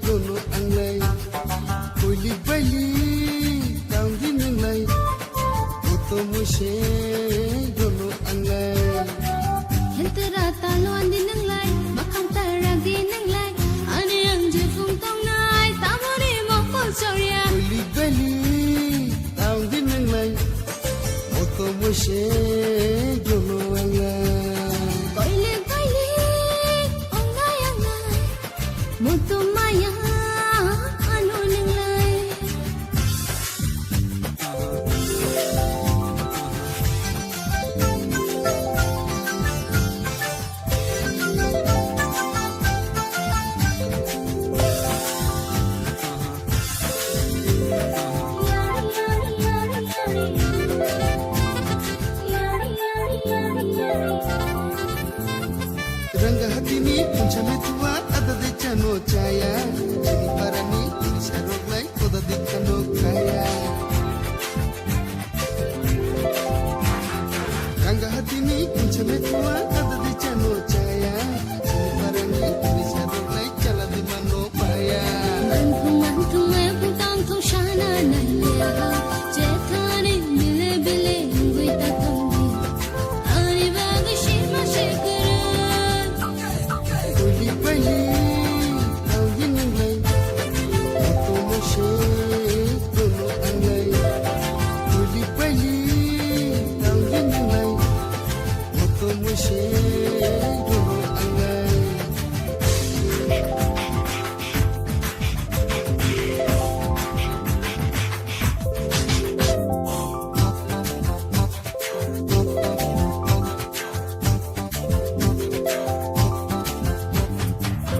dono anglai Kuli bali tang din anglai Oto mushe dono anglai Hentera taluan din anglai Makang tarag din anglai Ani ang jefung tong nai Tamori mo ko sorya Kuli bali tang din anglai Oto mushe dono anglai Koile koile ongai anglai Mutu maya anu nanglai Rangga hati ni puncame tua ada de chano chaya Jini parani irisha roglai koda de kano kaya Rangga hati ni puncame tua ada de chano chaya Jini parani irisha roglai chala di mano paya Mantu mantu me putang thong shana naya Jethane mile bile ngui ta thongdi Ani bag shima shekaran Kuli bali tau din anglai Oto mushe dono anglai Kuli bali tau din anglai Oto mushe dono anglai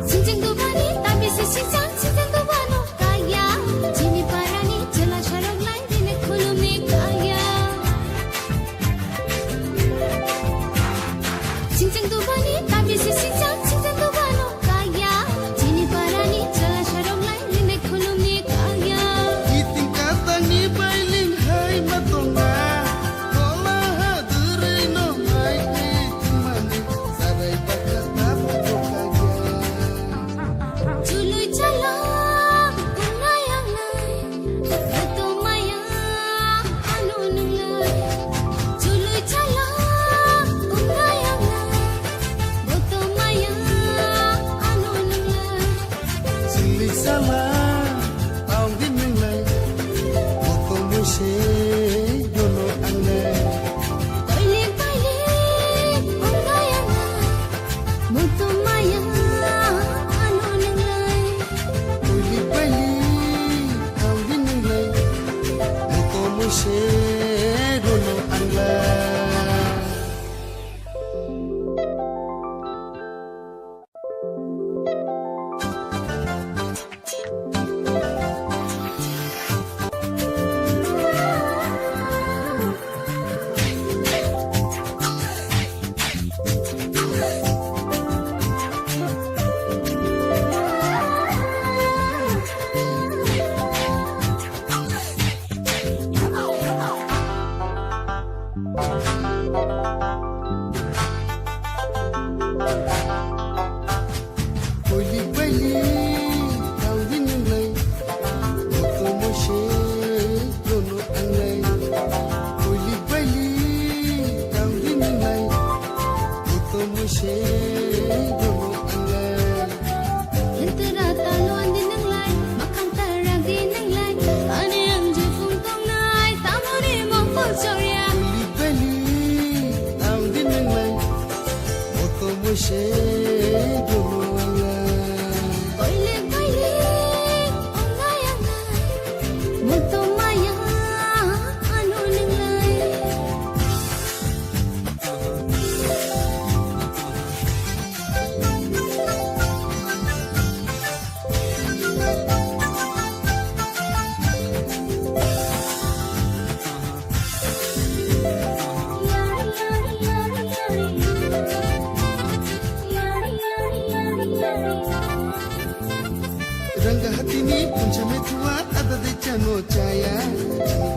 Cincin tu bani tapi si cincang cincin tu bano kaya Jini parani jela sharok lain dine khulum ni kaya Cincin tu bani tapi si cincang cincin tu bano kaya Jini parani jela sharok lain dine khulum ni kaya Iting kata ni bailing hai matonga Kola hadurai no mai itimani Sarai bakata pokoknya Tuluy chala unay anglay Beto maya anu nanglay Tuluy chala unay anglay Beto maya anu nanglay Sili salah tau din anglai Oto mushe dono anglai Koile koile unay anglay Beto maya anu nanglay Kuli bali tau din anglai Oto mushe dono anglai Kuli bali tau din anglai Oto mushe dono anglai Kuli bali tau din anglai Oto mushe dono anglai Hentera taluan din anglay Makang tarag din anglay Ani ang jefung tong nai Tamori mo ko sorya Kuli bali tau din anglai Oto mushe dono anglai Koile koile ongai anglay Mutu maya anu nanglay Rangga hati ni puncame tua ada de chano chaya Jini